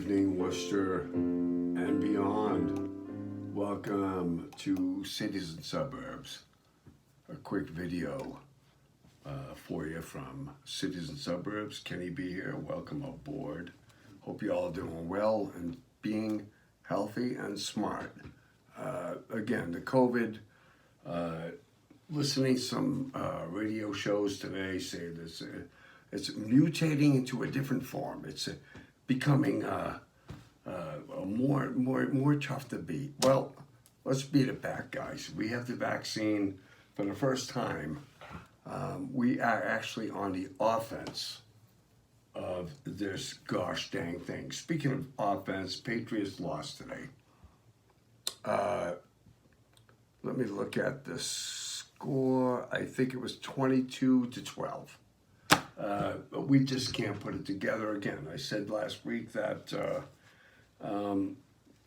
evening, Worcester and beyond. Welcome to Cities and Suburbs. A quick video for you from Cities and Suburbs. Kenny B here. Welcome aboard. Hope you all doing well and being healthy and smart. Again, the COVID, listening some radio shows today say this, it's mutating into a different form. It's becoming more tough to beat. Well, let's beat it back, guys. We have the vaccine for the first time. We are actually on the offense of this gosh dang thing. Speaking of offense, Patriots lost today. Let me look at the score. I think it was 22-12. We just can't put it together again. I said last week that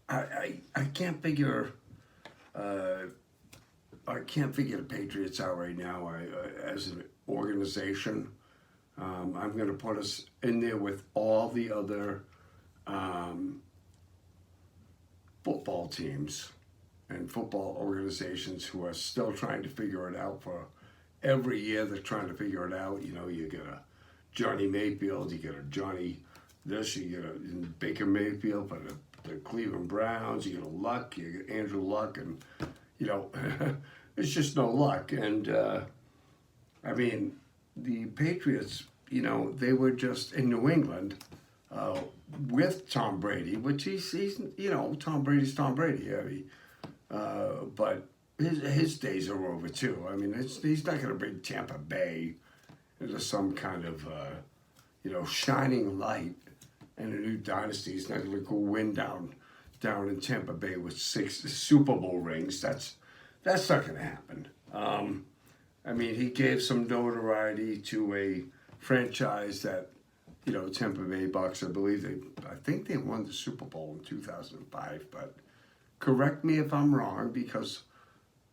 I can't figure the Patriots out right now. As an organization, I'm going to put us in there with all the other football teams and football organizations who are still trying to figure it out. For every year they're trying to figure it out. You know, you get a Johnny Mayfield, you get a Johnny this, you get a Baker Mayfield for the Cleveland Browns, you get a Luck, you get Andrew Luck, and, you know, it's just no luck. And, I mean, the Patriots, you know, they were just in New England with Tom Brady, which he's you know, Tom Brady's Tom Brady. But his days are over too. I mean, he's not going to bring Tampa Bay into some kind of, you know, shining light and a new dynasty. He's not going to go win down in Tampa Bay with 6 Super Bowl rings. That's not going to happen. I mean, he gave some notoriety to a franchise that, you know, Tampa Bay Bucks. I think they won the Super Bowl in 2005. But correct me if I'm wrong, because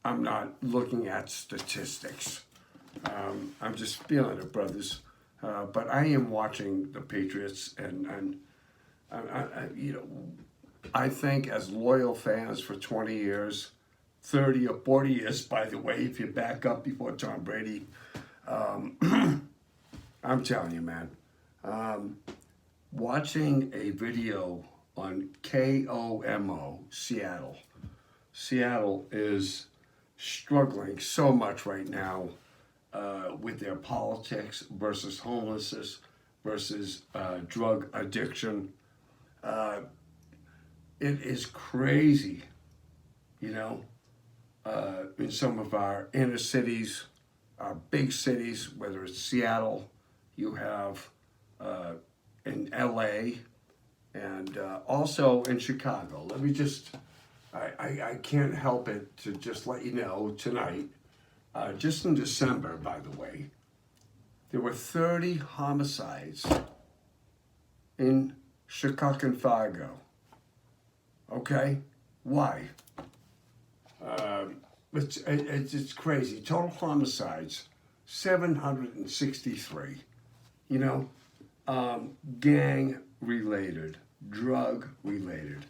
I'm not looking at statistics. I'm just feeling it, brothers. But I am watching the Patriots, and you know, I think as loyal fans for 20 years, 30 or 40 years, by the way, if you back up before Tom Brady, I'm telling you, man, watching a video on KOMO, Seattle is struggling so much right now with their politics versus homelessness versus drug addiction. It is crazy, you know, in some of our inner cities, our big cities, whether it's Seattle, you have in LA, and also in Chicago. Let me just, I can't help it to just let you know tonight, just in December, by the way, there were 30 homicides in Chicago and Fargo. Okay? Why? It's crazy. Total homicides, 763. You know, gang related, drug related.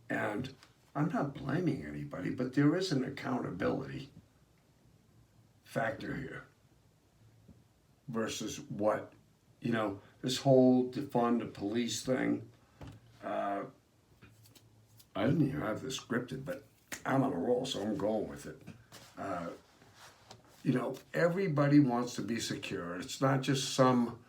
And I'm not blaming anybody, but there is an accountability factor here versus what, you know, this whole defund the police thing. I didn't even have this scripted, but I'm on a roll, so I'm going with it. You know, everybody wants to be secure. It's not just some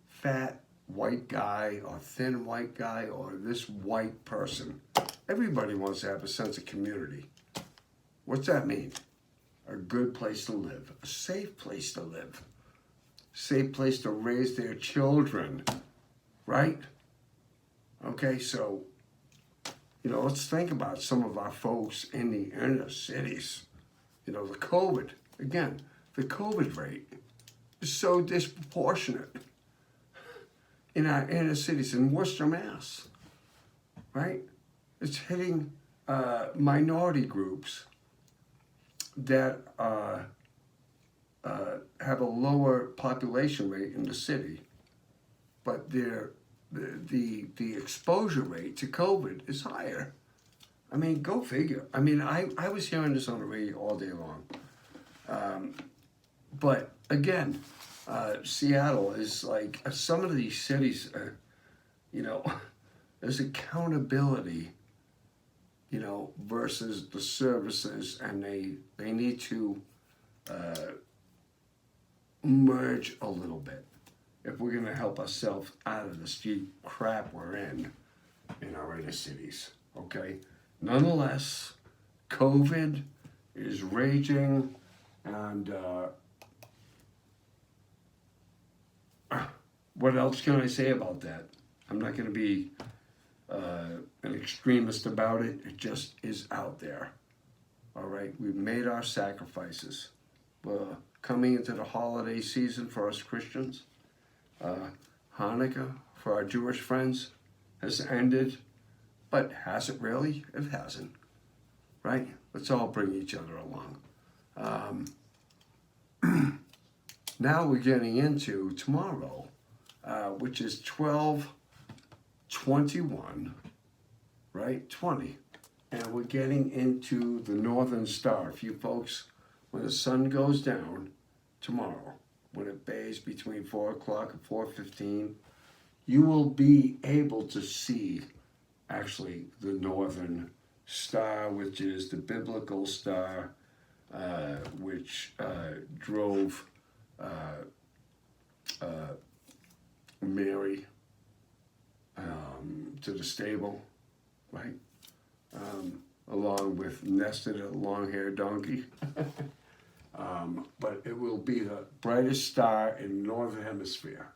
fat white guy or thin white guy or this white person. Everybody wants to have a sense of community. What's that mean? A good place to live, a safe place to live, safe place to raise their children, right? Okay, so, you know, let's think about some of our folks in the inner cities. You know, the COVID rate is so disproportionate in our inner cities, in Worcester, Mass, right? It's hitting minority groups that have a lower population rate in the city, but they're the exposure rate to COVID is higher. I mean, go figure. I mean, I was hearing this on the radio all day long. But again, Seattle is like some of these cities, you know, there's accountability, you know, versus the services, and they need to merge a little bit if we're going to help ourselves out of the street crap we're in our inner cities, okay? Nonetheless, COVID is raging, and what else can I say about that? I'm not going to be an extremist about it. It just is out there. All right, we've made our sacrifices. We're coming into the holiday season for us Christians. Hanukkah for our Jewish friends has ended, but has it really? It hasn't, right? Let's all bring each other along. Now we're getting into tomorrow, which is 12/21, right? 20. And we're getting into the Northern Star. If you folks, when the sun goes down tomorrow, when it bays between 4 o'clock and 4:15, you will be able to see actually the Northern Star, which is the biblical star, which drove Mary to the stable, right? Along with Nestor, the long-haired donkey. But it will be the brightest star in the Northern Hemisphere.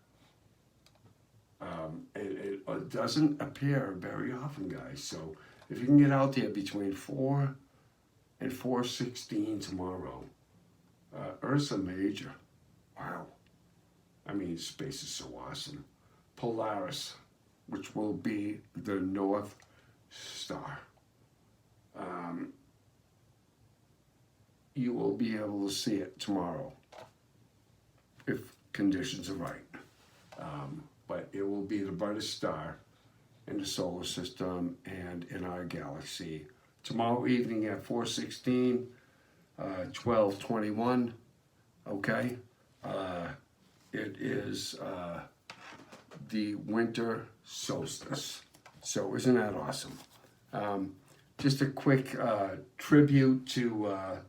It doesn't appear very often, guys. So if you can get out there between 4 and 4:16 tomorrow, Ursa Major. Wow. I mean, space is so awesome. Polaris, which will be the North Star. You will be able to see it tomorrow if conditions are right. But it will be the brightest star in the solar system and in our galaxy. Tomorrow evening at 4:16, 12/21, okay? It is the winter solstice. So isn't that awesome? Just a quick tribute to,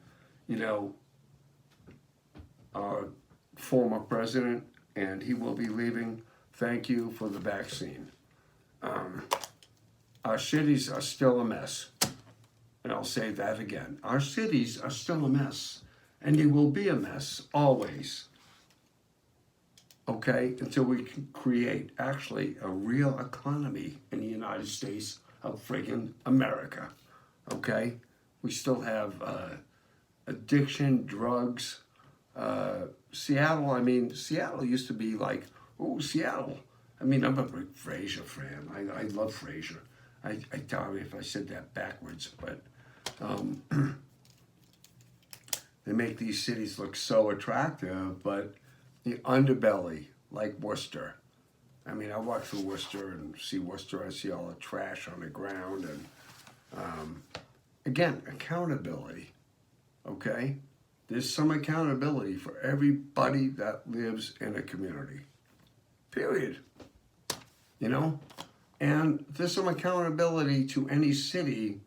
our former president, and he will be leaving. Thank you for the vaccine. Our cities are still a mess. And I'll say that again. Our cities are still a mess. And they will be a mess always. Okay? Until we can create actually a real economy in the United States of friggin' America. Okay? We still have addiction, drugs. Seattle used to be like, oh, Seattle. I mean, I'm a big Frasier fan. I love Frasier. I doubt if I said that backwards, but they make these cities look so attractive, but the underbelly, like Worcester. I mean, I walk through Worcester and see Worcester, I see all the trash on the ground, and again, accountability, okay? There's some accountability for everybody that lives in a community, period, And there's some accountability to any city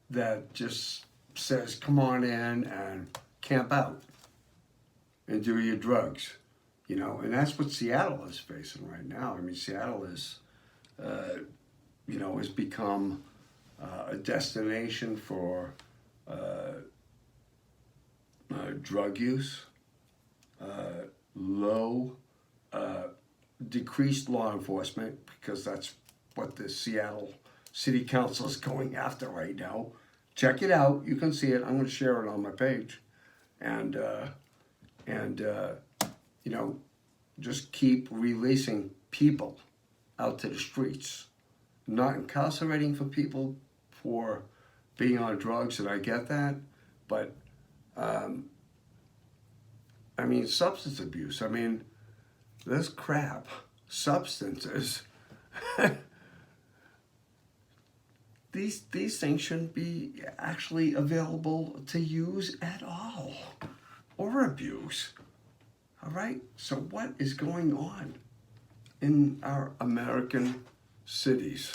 that just says, come on in and camp out and do your drugs, And that's what Seattle is facing right now. I mean, Seattle is, has become a destination for drug use, decreased law enforcement, because that's what the Seattle City Council is going after right now. Check it out. You can see it. I'm going to share it on my page. And just keep releasing people out to the streets. Not incarcerating for people for being on drugs, and I get that. But, substance abuse. This crap, substances, These things shouldn't be actually available to use at all or abuse. All right? So what is going on in our American cities?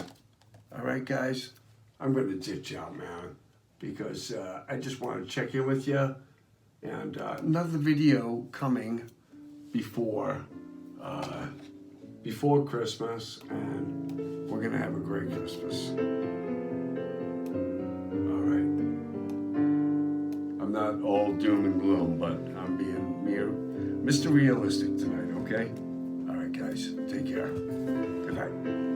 All right, guys? I'm going to ditch out, man, because I just want to check in with you. And another video coming before Christmas, and we're going to have a great Christmas. All right? I'm not all doom and gloom, but I'm being Mr. Realistic tonight, okay? All right, guys. Take care. Good night.